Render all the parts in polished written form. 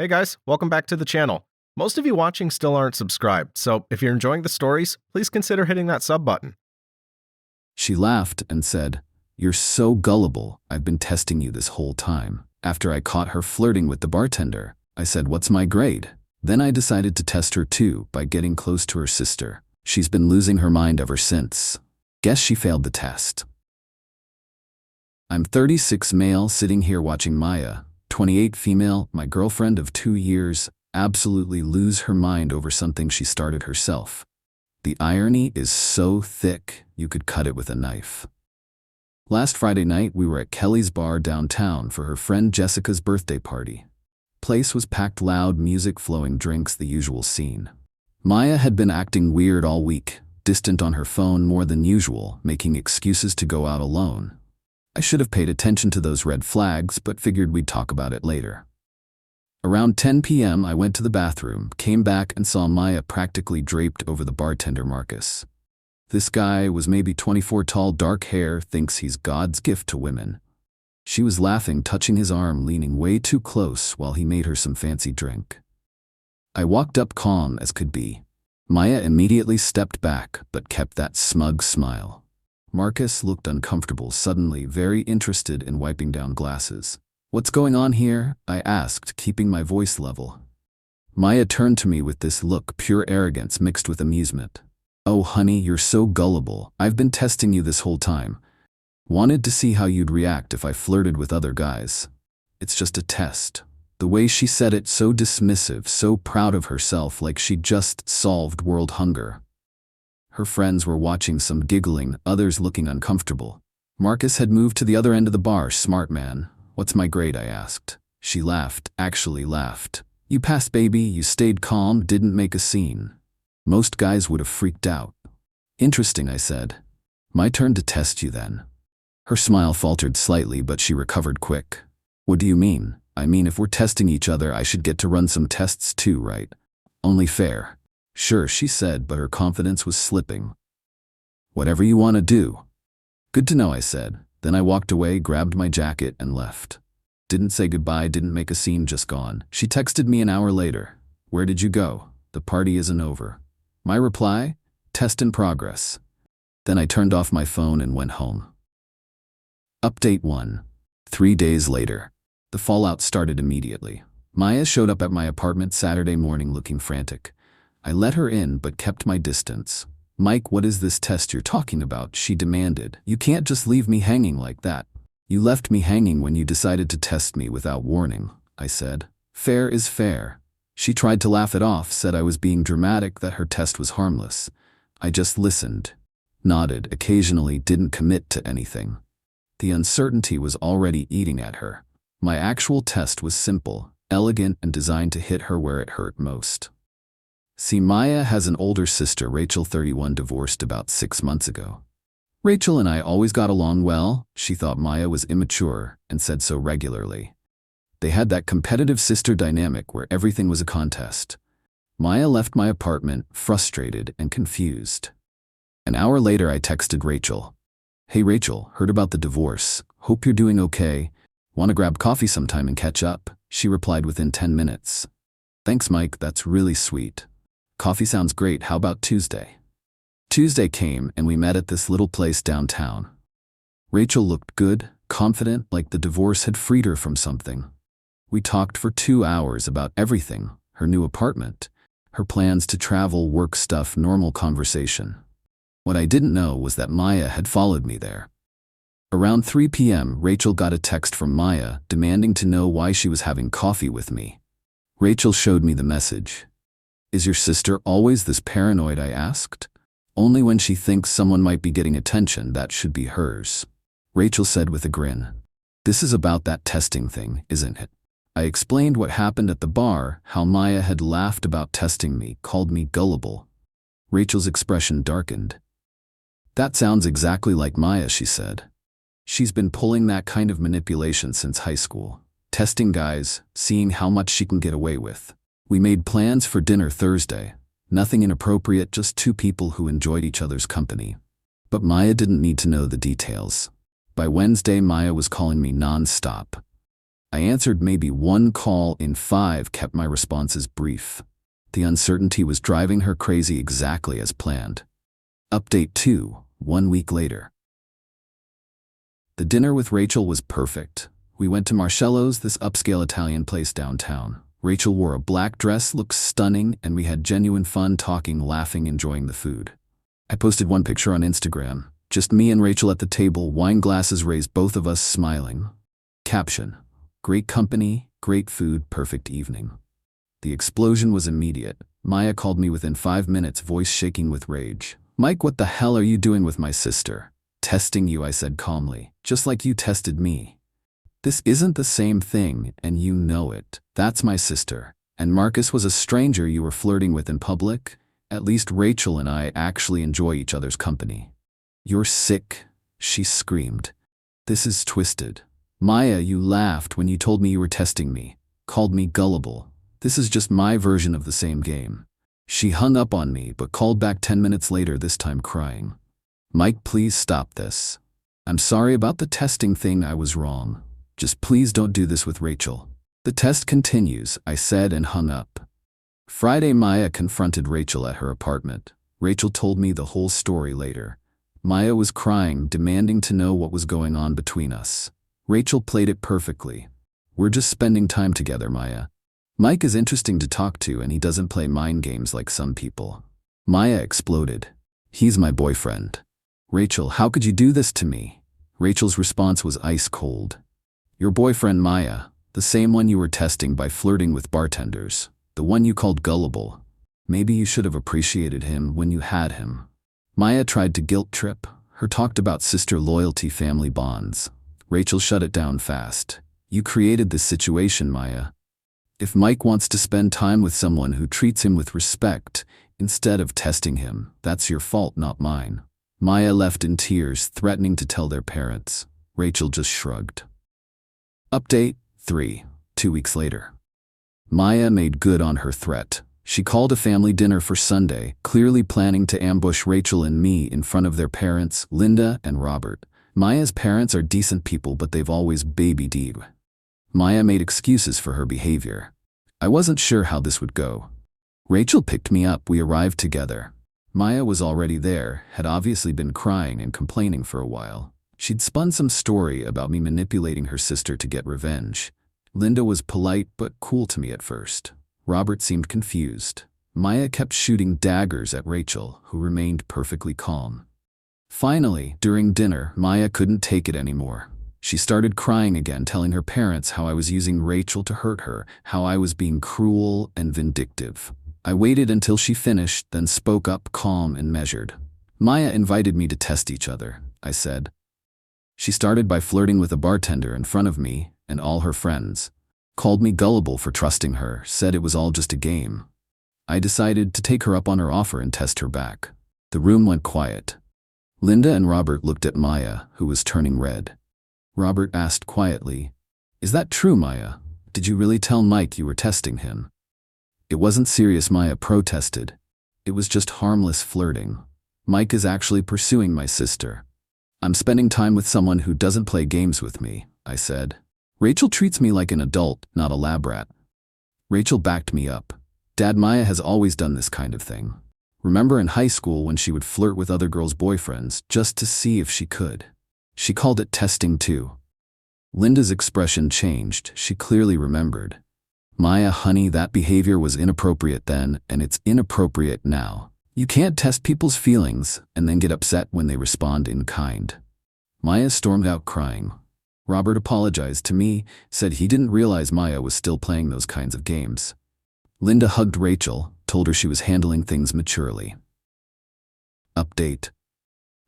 Hey guys, welcome back to the channel. Most of you watching still aren't subscribed, so if you're enjoying the stories, please consider hitting that sub button. She laughed and said, "You're so gullible. I've been testing you this whole time." After I caught her flirting with the bartender, I said, "What's my grade?" Then I decided to test her too by getting close to her sister. She's been losing her mind ever since. Guess she failed the test. I'm 36 male sitting here watching Maya, 28 female, my girlfriend of 2 years, absolutely lose her mind over something she started herself. The irony is so thick, you could cut it with a knife. Last Friday night, we were at Kelly's bar downtown for her friend Jessica's birthday party. Place was packed, loud music, flowing drinks, the usual scene. Maya had been acting weird all week, distant on her phone more than usual, making excuses to go out alone. I should have paid attention to those red flags, but figured we'd talk about it later. Around 10 p.m., I went to the bathroom, came back and saw Maya practically draped over the bartender Marcus. This guy was maybe 24, tall, dark hair, thinks he's God's gift to women. She was laughing, touching his arm, leaning way too close while he made her some fancy drink. I walked up calm as could be. Maya immediately stepped back, but kept that smug smile. Marcus looked uncomfortable, suddenly very interested in wiping down glasses. "What's going on here?" I asked, keeping my voice level. Maya turned to me with this look, pure arrogance mixed with amusement. "Oh honey, you're so gullible. I've been testing you this whole time. Wanted to see how you'd react if I flirted with other guys. It's just a test." The way she said it, so dismissive, so proud of herself, like she'd just solved world hunger. Her friends were watching, some giggling, others looking uncomfortable. Marcus had moved to the other end of the bar. "Smart man. What's my grade?" I asked. She laughed, actually laughed. "You passed, baby. You stayed calm, didn't make a scene. Most guys would have freaked out." "Interesting," I said. "My turn to test you then." Her smile faltered slightly, but she recovered quick. "What do you mean?" "I mean, if we're testing each other, I should get to run some tests too, right? Only fair." "Sure," she said, but her confidence was slipping. "Whatever you want to do." "Good to know," I said. Then I walked away, grabbed my jacket, and left. Didn't say goodbye, didn't make a scene, just gone. She texted me an hour later. "Where did you go? The party isn't over." My reply? "Test in progress." Then I turned off my phone and went home. Update 1. 3 days later. The fallout started immediately. Maya showed up at my apartment Saturday morning looking frantic. I let her in but kept my distance. "Mike, what is this test you're talking about?" she demanded. "You can't just leave me hanging like that." "You left me hanging when you decided to test me without warning," I said. "Fair is fair." She tried to laugh it off, said I was being dramatic, that her test was harmless. I just listened, nodded occasionally, didn't commit to anything. The uncertainty was already eating at her. My actual test was simple, elegant, and designed to hit her where it hurt most. See, Maya has an older sister, Rachel, 31, divorced about 6 months ago. Rachel and I always got along well. She thought Maya was immature and said so regularly. They had that competitive sister dynamic where everything was a contest. Maya left my apartment, frustrated and confused. An hour later, I texted Rachel. "Hey Rachel, heard about the divorce. Hope you're doing okay. Want to grab coffee sometime and catch up?" She replied within 10 minutes. "Thanks, Mike, that's really sweet. Coffee sounds great. How about Tuesday?" Tuesday came and we met at this little place downtown. Rachel looked good, confident, like the divorce had freed her from something. We talked for 2 hours about everything, her new apartment, her plans to travel, work stuff, normal conversation. What I didn't know was that Maya had followed me there. Around 3 p.m., Rachel got a text from Maya demanding to know why she was having coffee with me. Rachel showed me the message. "Is your sister always this paranoid?" I asked. "Only when she thinks someone might be getting attention, that should be hers." Rachel said with a grin. "This is about that testing thing, isn't it?" I explained what happened at the bar, how Maya had laughed about testing me, called me gullible. Rachel's expression darkened. "That sounds exactly like Maya," she said. "She's been pulling that kind of manipulation since high school. Testing guys, seeing how much she can get away with." We made plans for dinner Thursday. Nothing inappropriate, just 2 people who enjoyed each other's company. But Maya didn't need to know the details. By Wednesday, Maya was calling me non-stop. I answered maybe 1 call in 5, kept my responses brief. The uncertainty was driving her crazy, exactly as planned. Update 2, 1 week later. The dinner with Rachel was perfect. We went to Marcello's, this upscale Italian place downtown. Rachel wore a black dress, looked stunning, and we had genuine fun talking, laughing, enjoying the food. I posted one picture on Instagram. Just me and Rachel at the table, wine glasses raised, both of us smiling. Caption: great company, great food, perfect evening. The explosion was immediate. Maya called me within 5 minutes, voice shaking with rage. "Mike, what the hell are you doing with my sister?" "Testing you," I said calmly, "just like you tested me." "This isn't the same thing, and you know it. That's my sister. And Marcus was a stranger you were flirting with in public. At least Rachel and I actually enjoy each other's company." "You're sick," she screamed. "This is twisted. Maya, you laughed when you told me you were testing me, called me gullible. This is just my version of the same game." She hung up on me, but called back 10 minutes later, this time crying. "Mike, please stop this. I'm sorry about the testing thing, I was wrong. Just please don't do this with Rachel." "The test continues," I said and hung up. Friday, Maya confronted Rachel at her apartment. Rachel told me the whole story later. Maya was crying, demanding to know what was going on between us. Rachel played it perfectly. "We're just spending time together, Maya. Mike is interesting to talk to, and he doesn't play mind games like some people." Maya exploded. "He's my boyfriend." "Rachel, how could you do this to me?" Rachel's response was ice cold. "Your boyfriend, Maya, the same one you were testing by flirting with bartenders, the one you called gullible. Maybe you should have appreciated him when you had him." Maya tried to guilt trip. Her talked about sister loyalty, family bonds. Rachel shut it down fast. "You created this situation, Maya. If Mike wants to spend time with someone who treats him with respect instead of testing him, that's your fault, not mine." Maya left in tears, threatening to tell their parents. Rachel just shrugged. Update 3, 2 weeks later. Maya made good on her threat. She called a family dinner for Sunday, clearly planning to ambush Rachel and me in front of their parents, Linda and Robert. Maya's parents are decent people, but they've always babied Eve. Maya made excuses for her behavior. I wasn't sure how this would go. Rachel picked me up, we arrived together. Maya was already there, had obviously been crying and complaining for a while. She'd spun some story about me manipulating her sister to get revenge. Linda was polite but cool to me at first. Robert seemed confused. Maya kept shooting daggers at Rachel, who remained perfectly calm. Finally, during dinner, Maya couldn't take it anymore. She started crying again, telling her parents how I was using Rachel to hurt her, how I was being cruel and vindictive. I waited until she finished, then spoke up, calm and measured. "Maya invited me to test each other," I said. "She started by flirting with a bartender in front of me and all her friends. Called me gullible for trusting her, said it was all just a game. I decided to take her up on her offer and test her back." The room went quiet. Linda and Robert looked at Maya, who was turning red. Robert asked quietly, "Is that true, Maya? Did you really tell Mike you were testing him?" "It wasn't serious," Maya protested. "It was just harmless flirting. Mike is actually pursuing my sister. I'm spending time with someone who doesn't play games with me," I said. "Rachel treats me like an adult, not a lab rat." Rachel backed me up. "Dad, Maya has always done this kind of thing. Remember in high school when she would flirt with other girls' boyfriends just to see if she could? She called it testing too." Linda's expression changed. She clearly remembered. "Maya, honey, that behavior was inappropriate then, and it's inappropriate now. You can't test people's feelings and then get upset when they respond in kind." Maya stormed out crying. Robert apologized to me, said he didn't realize Maya was still playing those kinds of games. Linda hugged Rachel, told her she was handling things maturely. Update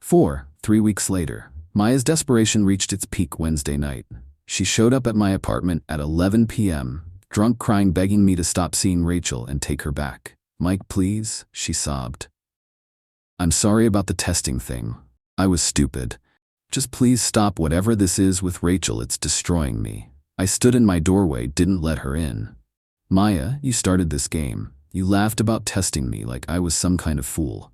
4, 3 weeks later. Maya's desperation reached its peak Wednesday night. She showed up at my apartment at 11 p.m., drunk, crying, begging me to stop seeing Rachel and take her back. "Mike, please," she sobbed. "I'm sorry about the testing thing. I was stupid. Just please stop whatever this is with Rachel, it's destroying me." I stood in my doorway, didn't let her in. "Maya, you started this game. You laughed about testing me like I was some kind of fool.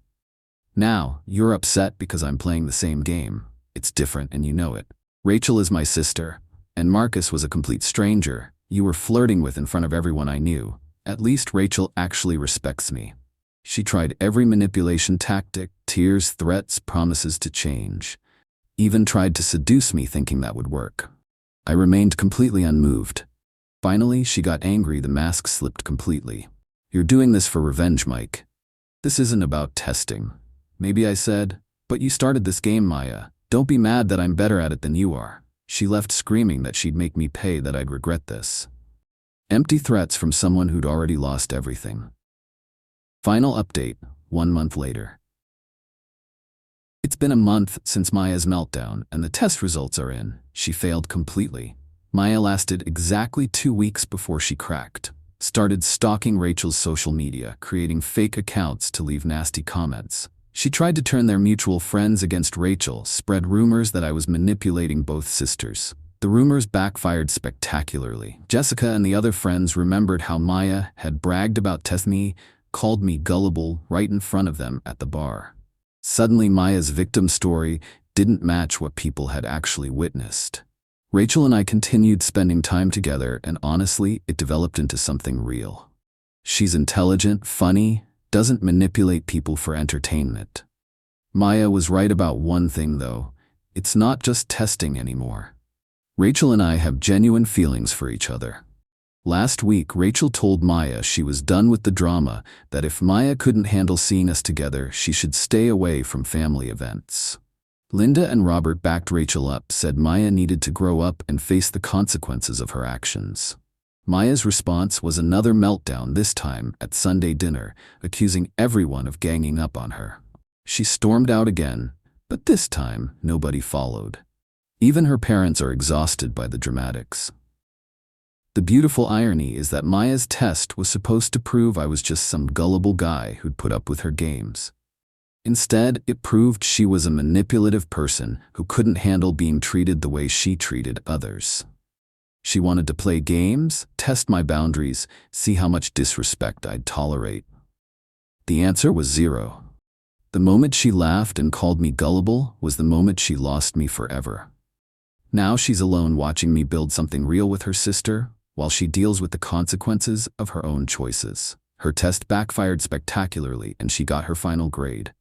Now, you're upset because I'm playing the same game. It's different and you know it. Rachel is my sister. And Marcus was a complete stranger you were flirting with in front of everyone I knew. At least Rachel actually respects me. She tried every manipulation tactic, tears, threats, promises to change. Even tried to seduce me thinking that would work. I remained completely unmoved. Finally, she got angry. The mask slipped completely. You're doing this for revenge, Mike. This isn't about testing. Maybe I said, but you started this game, Maya. Don't be mad that I'm better at it than you are. She left screaming that she'd make me pay, that I'd regret this. Empty threats from someone who'd already lost everything. Final update, 1 month later. It's been a month since Maya's meltdown, and the test results are in. She failed completely. Maya lasted exactly 2 weeks before she cracked. Started stalking Rachel's social media, creating fake accounts to leave nasty comments. She tried to turn their mutual friends against Rachel, spread rumors that I was manipulating both sisters. The rumors backfired spectacularly. Jessica and the other friends remembered how Maya had bragged about me, called me gullible right in front of them at the bar. Suddenly, Maya's victim story didn't match what people had actually witnessed. Rachel and I continued spending time together, and honestly, it developed into something real. She's intelligent, funny, doesn't manipulate people for entertainment. Maya was right about one thing, though. It's not just testing anymore. Rachel and I have genuine feelings for each other. Last week, Rachel told Maya she was done with the drama, that if Maya couldn't handle seeing us together, she should stay away from family events. Linda and Robert backed Rachel up, said Maya needed to grow up and face the consequences of her actions. Maya's response was another meltdown, this time at Sunday dinner, accusing everyone of ganging up on her. She stormed out again, but this time nobody followed. Even her parents are exhausted by the dramatics. The beautiful irony is that Maya's test was supposed to prove I was just some gullible guy who'd put up with her games. Instead, it proved she was a manipulative person who couldn't handle being treated the way she treated others. She wanted to play games, test my boundaries, see how much disrespect I'd tolerate. The answer was 0. The moment she laughed and called me gullible was the moment she lost me forever. Now she's alone watching me build something real with her sister, while she deals with the consequences of her own choices. Her test backfired spectacularly, and she got her final grade.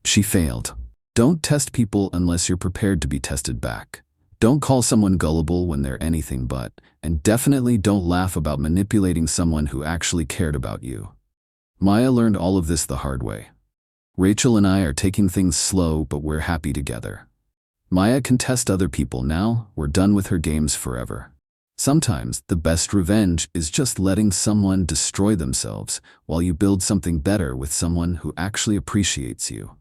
She failed. Don't test people unless you're prepared to be tested back. Don't call someone gullible when they're anything but, and definitely don't laugh about manipulating someone who actually cared about you. Maya learned all of this the hard way. Rachel and I are taking things slow, but we're happy together. Maya can test other people now. We're done with her games forever. Sometimes the best revenge is just letting someone destroy themselves while you build something better with someone who actually appreciates you.